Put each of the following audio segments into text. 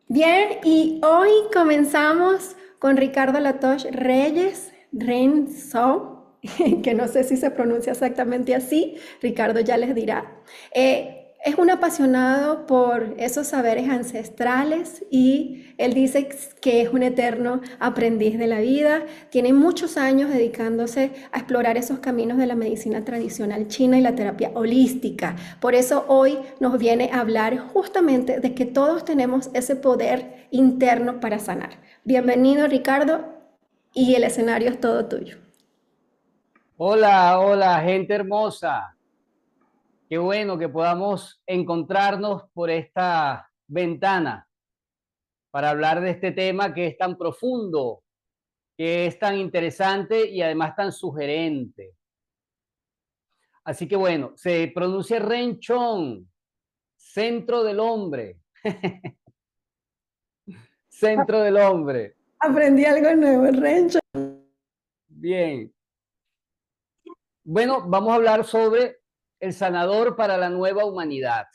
Bien, y hoy comenzamos con Ricardo Latoche Reyes, Renzo, que no sé si se pronuncia exactamente así, Ricardo ya les dirá. Es un apasionado por esos saberes ancestrales y él dice que es un eterno aprendiz de la vida. Tiene muchos años dedicándose a explorar esos caminos de la medicina tradicional china y la terapia holística. Por eso hoy nos viene a hablar justamente de que todos tenemos ese poder interno para sanar. Bienvenido, Ricardo, y el escenario es todo tuyo. Hola, hola, gente hermosa. Qué bueno que podamos encontrarnos por esta ventana para hablar de este tema que es tan profundo, que es tan interesante y además tan sugerente. Así que bueno, se pronuncia Renchón, centro del hombre, centro del hombre. Aprendí algo nuevo, Rencho. Bien. Bueno, vamos a hablar sobre el sanador para la nueva humanidad.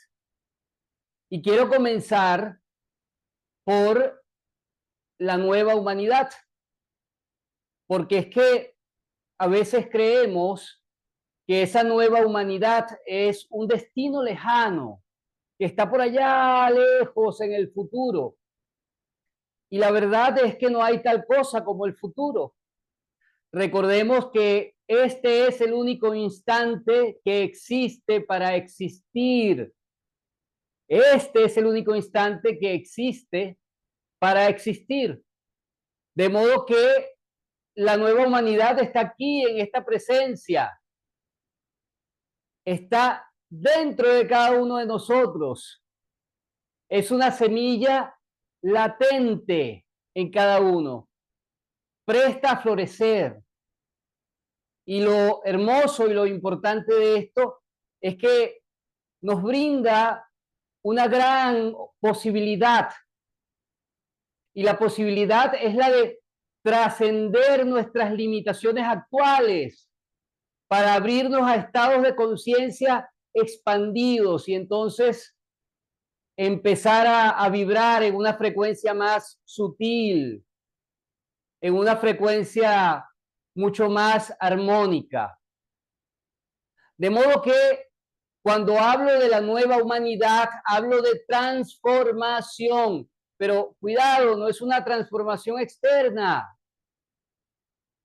Y quiero comenzar por la nueva humanidad. Porque es que a veces creemos que esa nueva humanidad es un destino lejano, que está por allá lejos en el futuro. Y la verdad es que no hay tal cosa como el futuro. Recordemos que este es el único instante que existe para existir. Este es el único instante que existe para existir. De modo que la nueva humanidad está aquí en esta presencia, está dentro de cada uno de nosotros. Es una semilla latente en cada uno. Presta a florecer. Y lo hermoso y lo importante de esto es que nos brinda una gran posibilidad. Y la posibilidad es la de trascender nuestras limitaciones actuales para abrirnos a estados de conciencia expandidos y entonces empezar a vibrar en una frecuencia más sutil, en una frecuencia mucho más armónica. De modo que cuando hablo de la nueva humanidad, hablo de transformación, pero cuidado, no es una transformación externa,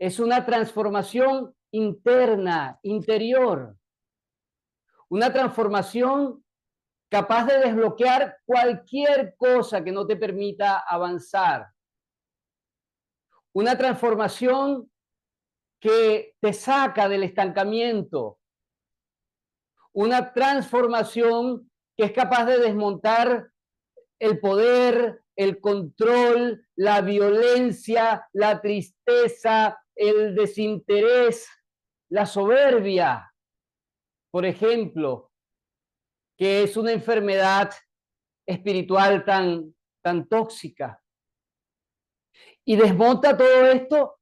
es una transformación interna, interior, una transformación capaz de desbloquear cualquier cosa que no te permita avanzar. Una transformación que te saca del estancamiento. Una transformación que es capaz de desmontar el poder, el control, la violencia, la tristeza, el desinterés, la soberbia, por ejemplo, que es una enfermedad espiritual tan tóxica. Y desmonta todo esto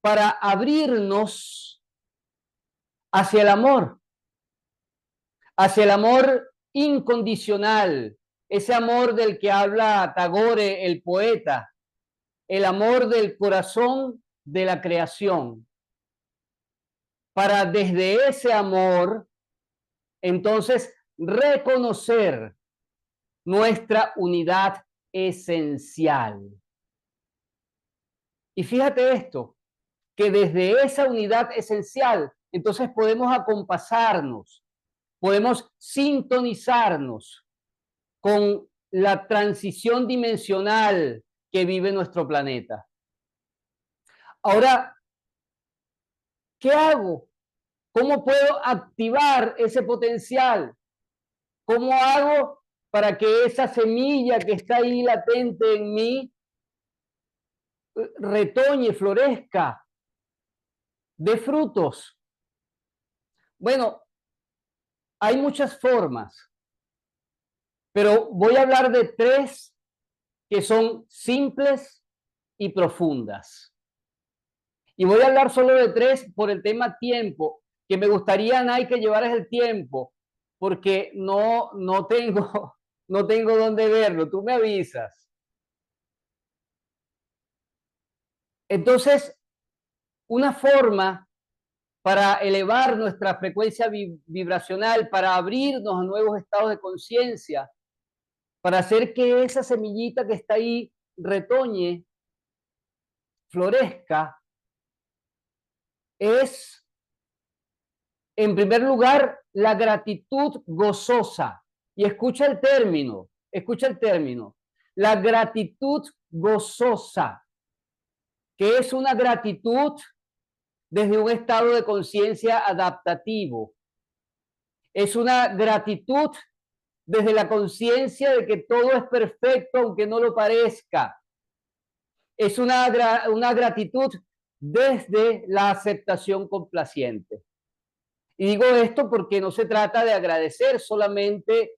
para abrirnos hacia el amor incondicional, ese amor del que habla Tagore, el poeta, el amor del corazón de la creación. Para desde ese amor, entonces, reconocer nuestra unidad esencial. Y fíjate esto, que desde esa unidad esencial, entonces podemos acompasarnos, podemos sintonizarnos con la transición dimensional que vive nuestro planeta. Ahora, ¿qué hago? ¿Cómo puedo activar ese potencial? ¿Cómo hago para que esa semilla que está ahí latente en mí retoñe, florezca, dé frutos? Bueno, hay muchas formas, pero voy a hablar de tres que son simples y profundas. Y voy a hablar solo de tres por el tema tiempo, que me gustaría, Nay, que llevaras el tiempo, porque no tengo no tengo dónde verlo, tú me avisas. Entonces, una forma para elevar nuestra frecuencia vibracional, para abrirnos a nuevos estados de conciencia, para hacer que esa semillita que está ahí retoñe, florezca, es, en primer lugar, la gratitud gozosa. Y escucha el término, la gratitud gozosa, que es una gratitud desde un estado de conciencia adaptativo. Es una gratitud desde la conciencia de que todo es perfecto aunque no lo parezca. Es una gratitud desde la aceptación complaciente. Y digo esto porque no se trata de agradecer solamente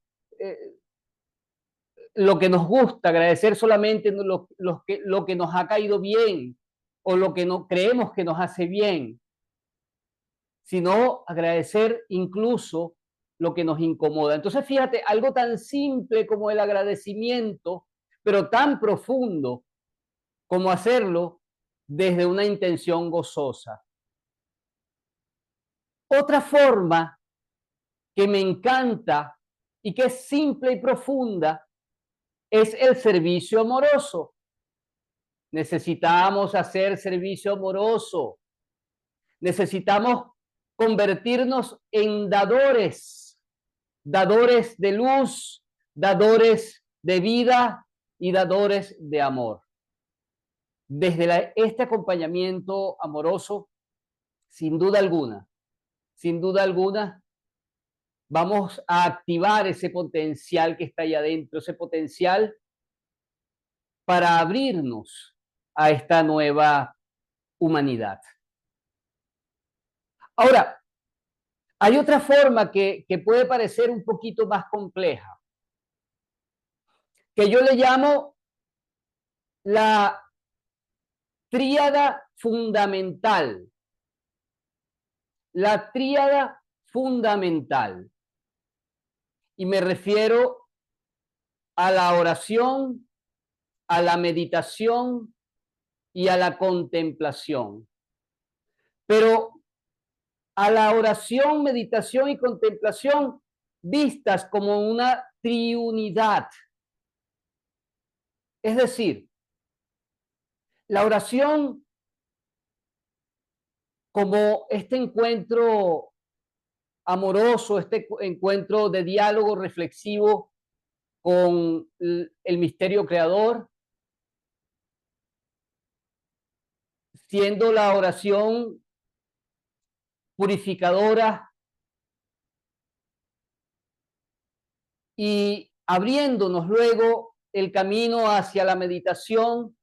lo que nos gusta, agradecer solamente lo que nos ha caído bien o lo que no creemos que nos hace bien, sino agradecer incluso lo que nos incomoda. Entonces, fíjate, algo tan simple como el agradecimiento, pero tan profundo como hacerlo desde una intención gozosa. Otra forma que me encanta y que es simple y profunda es el servicio amoroso. Necesitamos hacer servicio amoroso. Necesitamos convertirnos en dadores, dadores de luz, dadores de vida y dadores de amor. Desde este acompañamiento amoroso, sin duda alguna, vamos a activar ese potencial que está ahí adentro, ese potencial para abrirnos a esta nueva humanidad. Ahora, hay otra forma que puede parecer un poquito más compleja, que yo le llamo la tríada fundamental. La tríada fundamental. Y me refiero a la oración, a la meditación y a la contemplación. Pero a la oración, meditación y contemplación vistas como una triunidad. Es decir, la oración como este encuentro amoroso, este encuentro de diálogo reflexivo con el misterio creador, siendo la oración purificadora y abriéndonos luego el camino hacia la meditación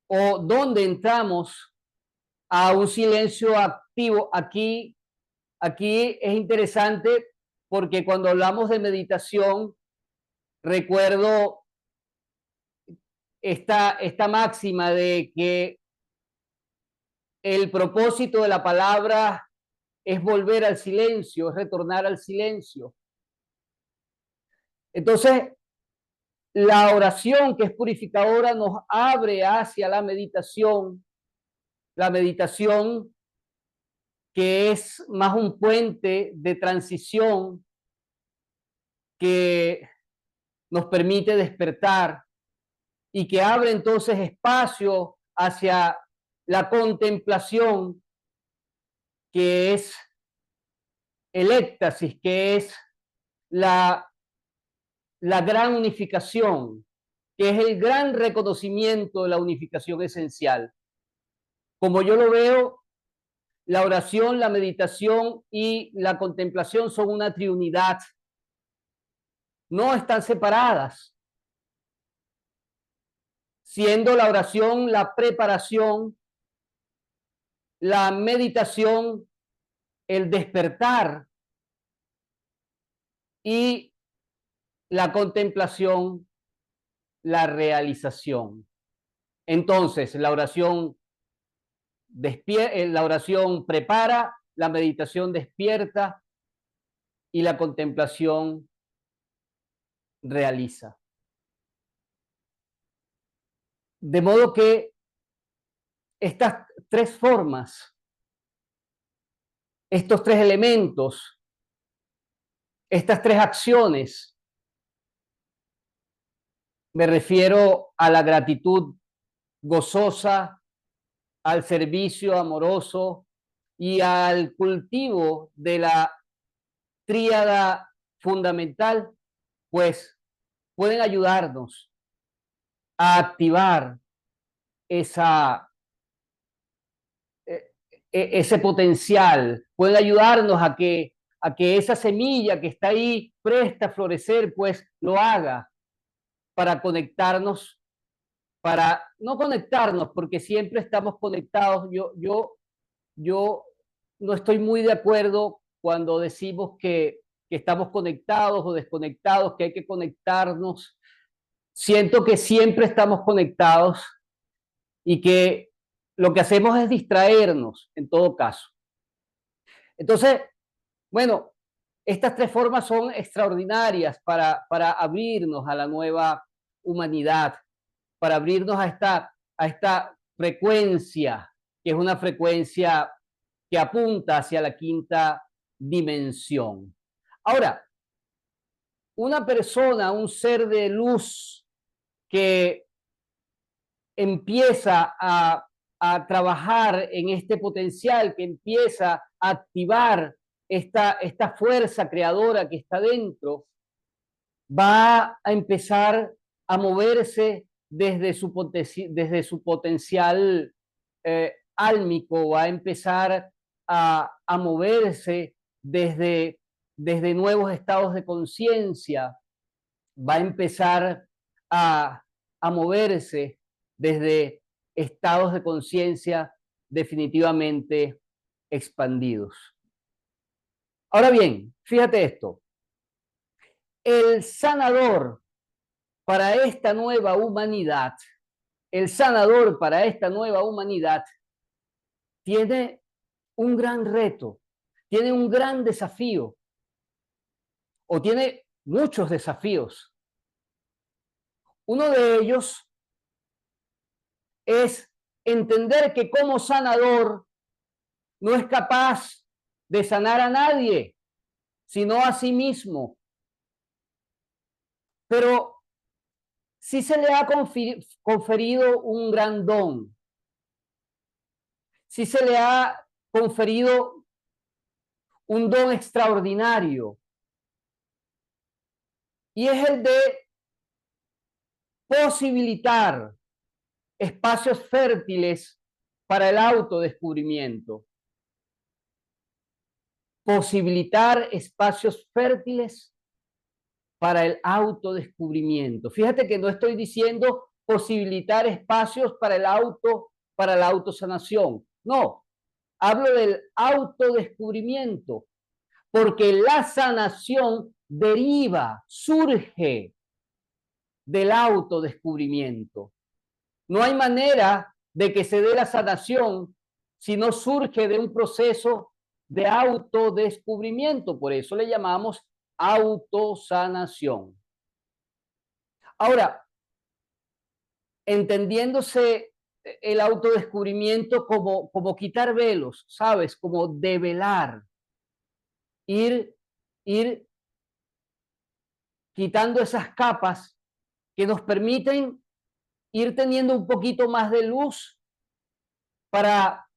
o donde entramos a un silencio activo. Aquí es interesante porque cuando hablamos de meditación, recuerdo esta máxima de que el propósito de la palabra es volver al silencio, es retornar al silencio. Entonces, la oración que es purificadora nos abre hacia la meditación que es más un puente de transición que nos permite despertar y que abre entonces espacio hacia la contemplación, que es el éxtasis, que es la gran unificación, que es el gran reconocimiento de la unificación esencial. Como yo lo veo, la oración, la meditación y la contemplación son una triunidad. No están separadas, siendo la oración la preparación, la meditación, el despertar y la contemplación, la realización. Entonces, la oración prepara, la meditación despierta y la contemplación realiza. De modo que estas tres formas, estos tres elementos, estas tres acciones, me refiero a la gratitud gozosa, al servicio amoroso y al cultivo de la tríada fundamental, pues pueden ayudarnos a activar esa, ese potencial, pueden ayudarnos a que esa semilla que está ahí presta a florecer, pues lo haga para conectarnos, para no conectarnos, porque siempre estamos conectados. Yo no estoy muy de acuerdo cuando decimos que estamos conectados o desconectados, que hay que conectarnos. Siento que siempre estamos conectados y que lo que hacemos es distraernos en todo caso. Entonces, bueno, estas tres formas son extraordinarias para abrirnos a la nueva humanidad, para abrirnos a esta frecuencia, que es una frecuencia que apunta hacia la quinta dimensión. Ahora, una persona, un ser de luz que empieza a trabajar en este potencial, que empieza a activar esta fuerza creadora que está dentro, va a empezar a moverse desde su potencial álmico, va a empezar a moverse desde nuevos estados de conciencia, va a empezar a moverse desde estados de conciencia definitivamente expandidos. Ahora bien, fíjate esto. El sanador para esta nueva humanidad, el sanador para esta nueva humanidad tiene un gran reto, tiene un gran desafío, o tiene muchos desafíos. Uno de ellos es entender que como sanador no es capaz de sanar a nadie, sino a sí mismo. Pero sí se le ha conferido un gran don. Sí se le ha conferido un don extraordinario. Y es el de posibilitar espacios fértiles para el autodescubrimiento. Posibilitar espacios fértiles para el autodescubrimiento. Fíjate que no estoy diciendo posibilitar espacios para para la autosanación. No, hablo del autodescubrimiento, porque la sanación deriva, surge del autodescubrimiento. No hay manera de que se dé la sanación si no surge de un proceso de autodescubrimiento. Por eso le llamamos autosanación. Ahora, entendiéndose el autodescubrimiento como quitar velos, ¿sabes? Como develar, ir quitando esas capas que nos permiten ir teniendo un poquito más de luz para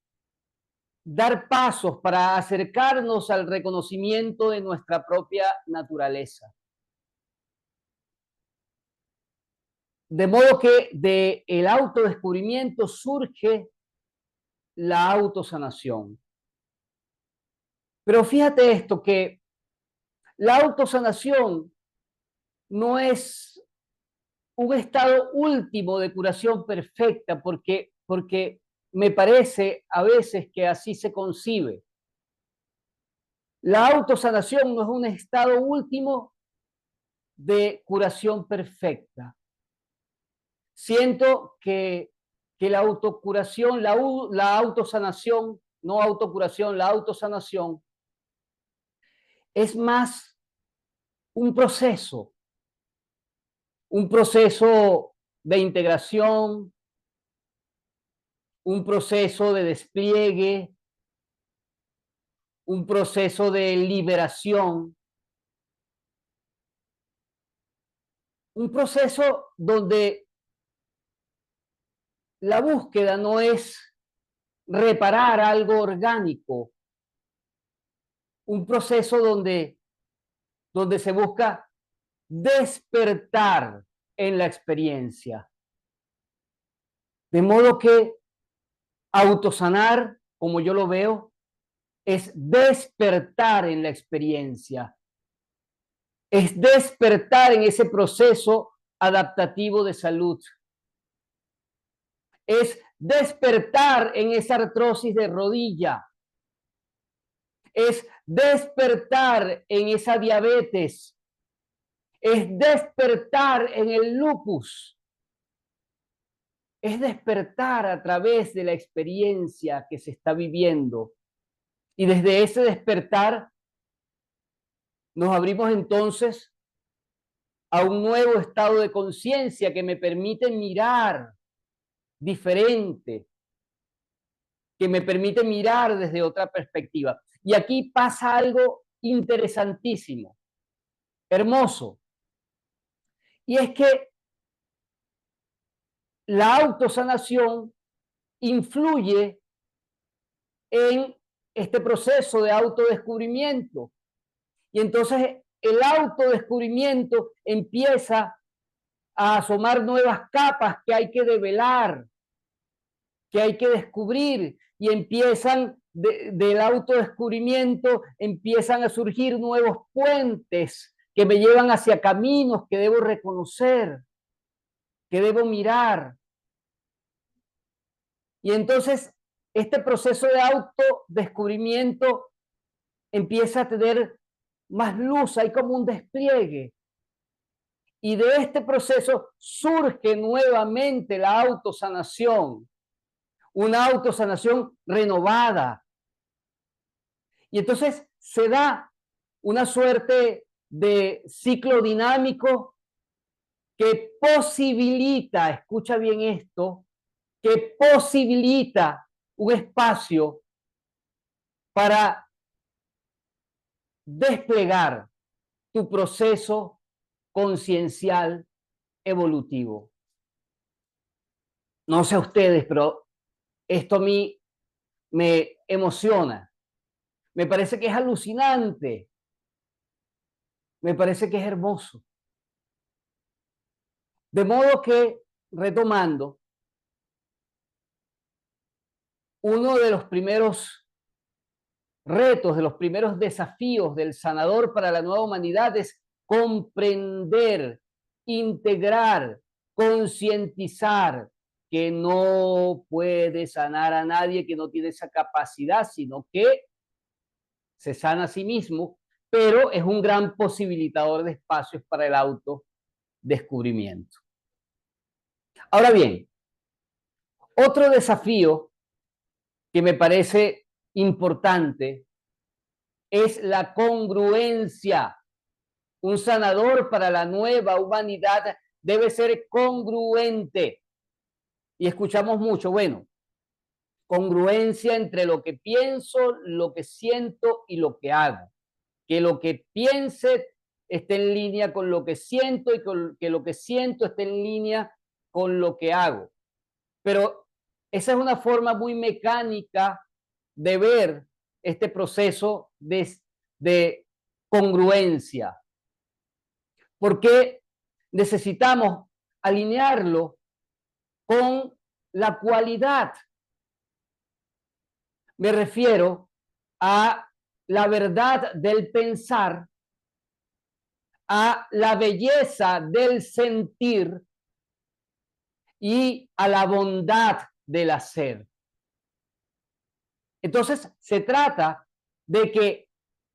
dar pasos, para acercarnos al reconocimiento de nuestra propia naturaleza. De modo que del autodescubrimiento surge la autosanación. Pero fíjate esto, que la autosanación no es un estado último de curación perfecta, porque me parece a veces que así se concibe. La autosanación no es un estado último de curación perfecta. Siento que la autocuración, la autosanación, no autocuración, la autosanación, es más un proceso de integración, un proceso de despliegue, un proceso de liberación, un proceso donde la búsqueda no es reparar algo orgánico, un proceso donde se busca despertar en la experiencia. De modo que autosanar, como yo lo veo, es despertar en la experiencia, es despertar en ese proceso adaptativo de salud, es despertar en esa artrosis de rodilla, es despertar en esa diabetes, es despertar en el lupus, es despertar a través de la experiencia que se está viviendo. Y desde ese despertar nos abrimos entonces a un nuevo estado de conciencia que me permite mirar diferente, que me permite mirar desde otra perspectiva. Y aquí pasa algo interesantísimo, hermoso, y es que la autosanación influye en este proceso de autodescubrimiento. Y entonces el autodescubrimiento empieza a asomar nuevas capas que hay que develar, que hay que descubrir, y empiezan del autodescubrimiento, empiezan a surgir nuevos puentes que me llevan hacia caminos que debo reconocer, que debo mirar. Y entonces este proceso de autodescubrimiento empieza a tener más luz, hay como un despliegue. Y de este proceso surge nuevamente la autosanación, una autosanación renovada. Y entonces se da una suerte de ciclo dinámico que posibilita, escucha bien esto, que posibilita un espacio para desplegar tu proceso conciencial evolutivo. No sé a ustedes, pero esto a mí me emociona. Me parece que es alucinante. Me parece que es hermoso. De modo que, retomando, uno de los primeros retos, de los primeros desafíos del sanador para la nueva humanidad es comprender, integrar, concientizar que no puede sanar a nadie que no tiene esa capacidad, sino que se sana a sí mismo, pero es un gran posibilitador de espacios para el autodescubrimiento. Ahora bien, otro desafío que me parece importante es la congruencia. Un sanador para la nueva humanidad debe ser congruente. Y escuchamos mucho, bueno, congruencia entre lo que pienso, lo que siento y lo que hago. Que lo que piense esté en línea con lo que siento y que lo que siento esté en línea con lo que hago. Pero esa es una forma muy mecánica de ver este proceso de congruencia, porque necesitamos alinearlo con la cualidad. Me refiero a la verdad del pensar, a la belleza del sentir y a la bondad del hacer. Entonces, se trata de que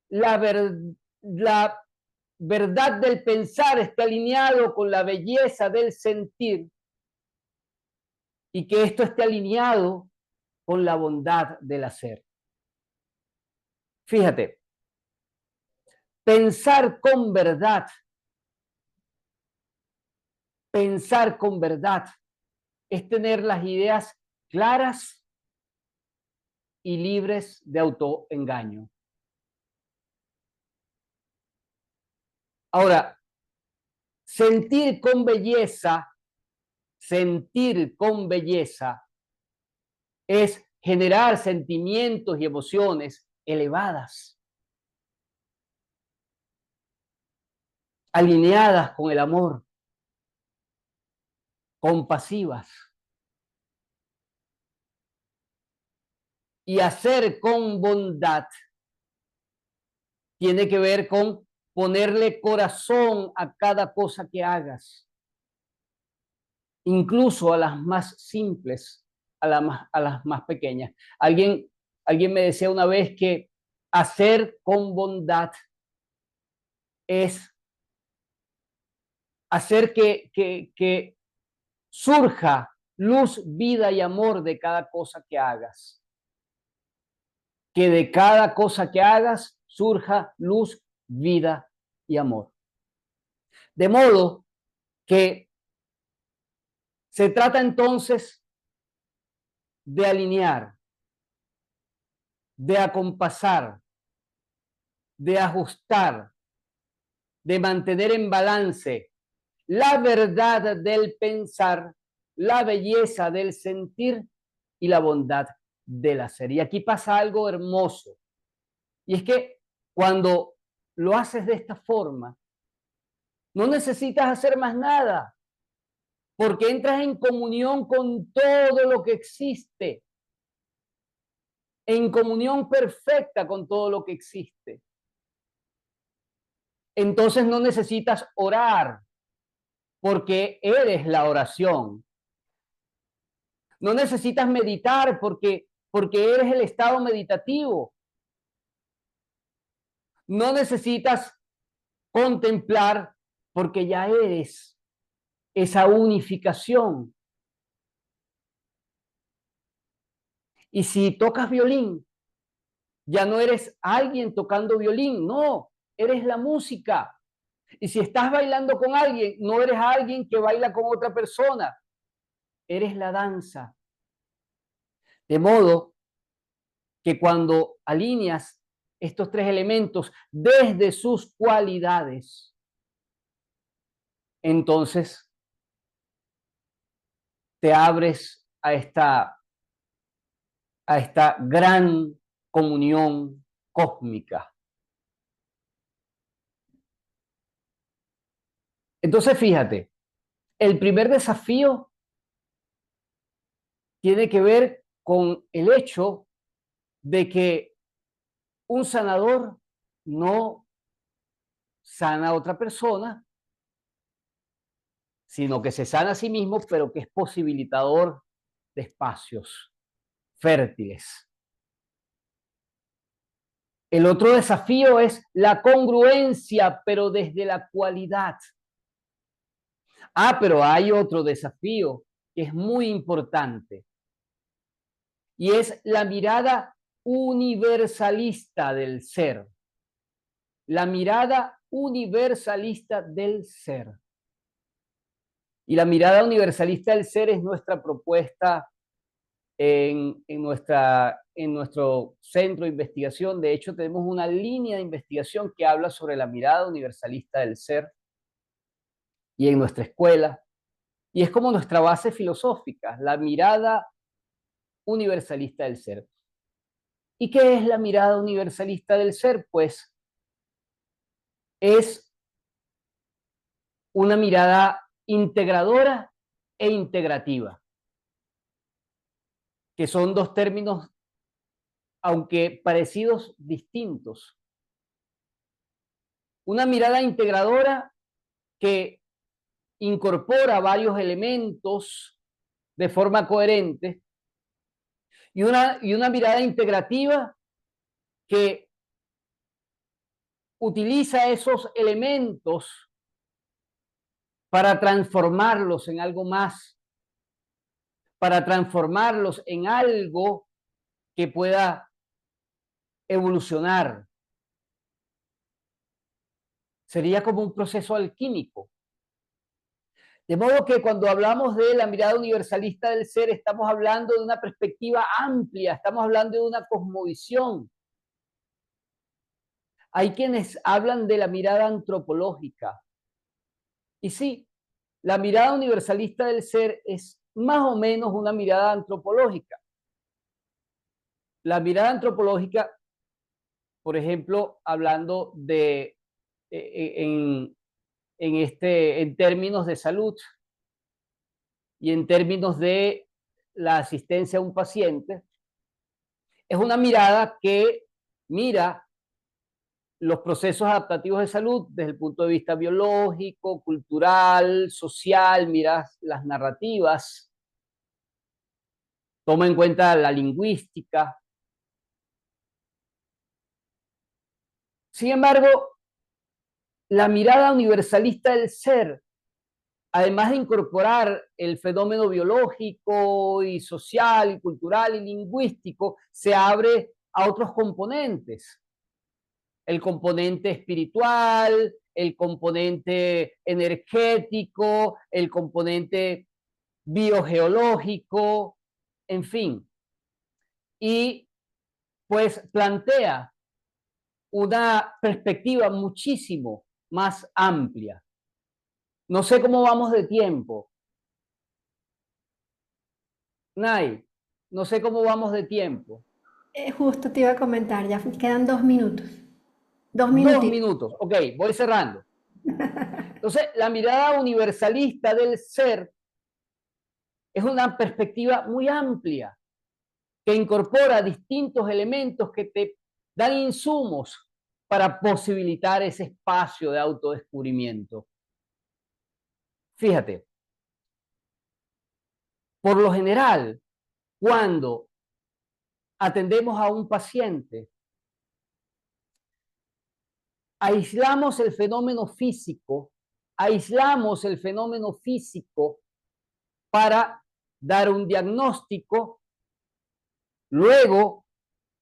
la verdad del pensar esté alineado con la belleza del sentir y que esto esté alineado con la bondad del hacer. Fíjate, Pensar con verdad. Pensar con verdad es tener las ideas claras y libres de autoengaño. Ahora, sentir con belleza es generar sentimientos y emociones elevadas, alineadas con el amor, compasivas. Y hacer con bondad tiene que ver con ponerle corazón a cada cosa que hagas, incluso a las más simples, a las más pequeñas. Alguien me decía una vez que hacer con bondad es hacer que surja luz, vida y amor de cada cosa que hagas. Que de cada cosa que hagas surja luz, vida y amor. De modo que se trata entonces de alinear, de acompasar, de ajustar, de mantener en balance la verdad del pensar, la belleza del sentir y la bondad del hacer. Y aquí pasa algo hermoso. Y es que cuando lo haces de esta forma, no necesitas hacer más nada, porque entras en comunión con todo lo que existe, en comunión perfecta con todo lo que existe. Entonces no necesitas orar, porque eres la oración. No necesitas meditar, porque eres el estado meditativo. No necesitas contemplar, porque ya eres esa unificación. Y si tocas violín, ya no eres alguien tocando violín, no, eres la música. Y si estás bailando con alguien, no eres alguien que baila con otra persona, eres la danza. De modo que cuando alineas estos tres elementos desde sus cualidades, entonces te abres a esta gran comunión cósmica. Entonces, fíjate, el primer desafío tiene que ver con el hecho de que un sanador no sana a otra persona, sino que se sana a sí mismo, pero que es posibilitador de espacios fértiles. El otro desafío es la congruencia, pero desde la cualidad. Pero hay otro desafío que es muy importante y es la mirada universalista del ser. La mirada universalista del ser. Y la mirada universalista del ser es nuestra propuesta en nuestro centro de investigación. De hecho, tenemos una línea de investigación que habla sobre la mirada universalista del ser y en nuestra escuela. Y es como nuestra base filosófica, la mirada universalista del ser. ¿Y qué es la mirada universalista del ser? Pues es una mirada integradora e integrativa, que son dos términos, aunque parecidos, distintos. Una mirada integradora que incorpora varios elementos de forma coherente y una mirada integrativa que utiliza esos elementos para transformarlos en algo más, para transformarlos en algo que pueda evolucionar. Sería como un proceso alquímico. De modo que cuando hablamos de la mirada universalista del ser, estamos hablando de una perspectiva amplia, estamos hablando de una cosmovisión. Hay quienes hablan de la mirada antropológica. Y sí, la mirada universalista del ser es más o menos una mirada antropológica. La mirada antropológica, por ejemplo, hablando de en, en términos de salud y en términos de la asistencia a un paciente, es una mirada que mira los procesos adaptativos de salud desde el punto de vista biológico, cultural, social, mira las narrativas, toma en cuenta la lingüística. Sin embargo, la mirada universalista del ser, además de incorporar el fenómeno biológico y social y cultural y lingüístico, se abre a otros componentes. El componente espiritual, el componente energético, el componente biogeológico, en fin. Y pues plantea una perspectiva muchísimo más amplia. No sé cómo vamos de tiempo. Nay, no sé cómo vamos de tiempo. Justo te iba a comentar, ya quedan 2 minutos. 2 minutitos. minutos. Ok, voy cerrando. Entonces, la mirada universalista del ser es una perspectiva muy amplia que incorpora distintos elementos que te dan insumos para posibilitar ese espacio de autodescubrimiento. Fíjate, por lo general, cuando atendemos a un paciente, aislamos el fenómeno físico, para dar un diagnóstico, luego,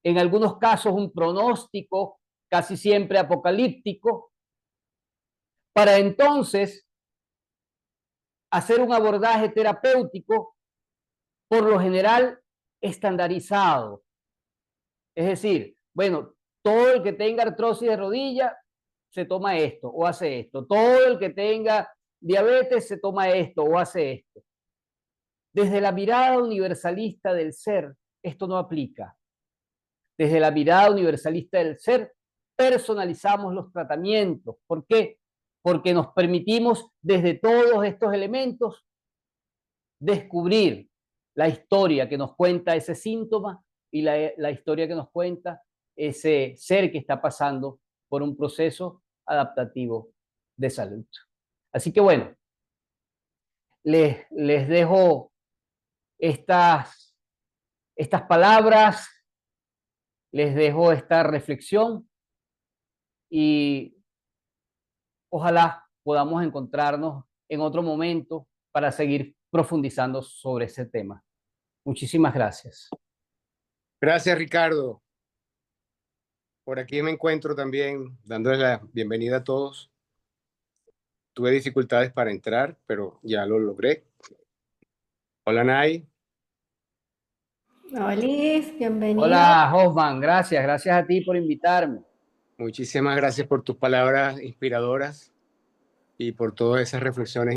en algunos casos, un pronóstico, casi siempre apocalíptico, para entonces hacer un abordaje terapéutico, por lo general, estandarizado. Es decir, bueno, todo el que tenga artrosis de rodilla se toma esto o hace esto. Todo el que tenga diabetes se toma esto o hace esto. Desde la mirada universalista del ser, esto no aplica. Desde la mirada universalista del ser, personalizamos los tratamientos. ¿Por qué? Porque nos permitimos desde todos estos elementos descubrir la historia que nos cuenta ese síntoma y la historia que nos cuenta ese ser que está pasando por un proceso adaptativo de salud. Así que bueno, les dejo estas palabras, les dejo esta reflexión y ojalá podamos encontrarnos en otro momento para seguir profundizando sobre ese tema. Muchísimas gracias. Gracias, Ricardo. Por aquí me encuentro también dándoles la bienvenida a todos. Tuve dificultades para entrar, pero ya lo logré. Hola, Nay. Hola, bienvenido. Hola, Hoffman. Gracias a ti por invitarme. Muchísimas gracias por tus palabras inspiradoras y por todas esas reflexiones